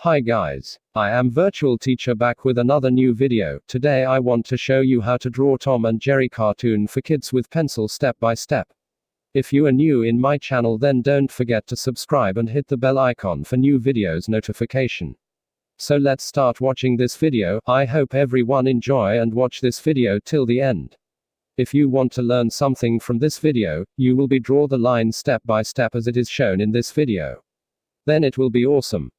Hi guys, I am Virtual Teacher back with another new video. Today I want to show you how to draw Tom and Jerry cartoon for kids with pencil step by step. If you are new in my channel, then don't forget to subscribe and hit the bell icon for new videos notification. So let's start watching this video. I hope everyone enjoy and watch this video till the end. If you want to learn something from this video, you will be draw the line step by step as it is shown in this video. Then it will be awesome.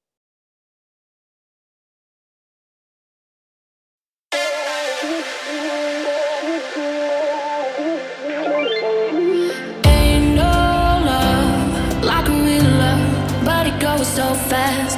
Ain't no love like a real love, but it goes so fast.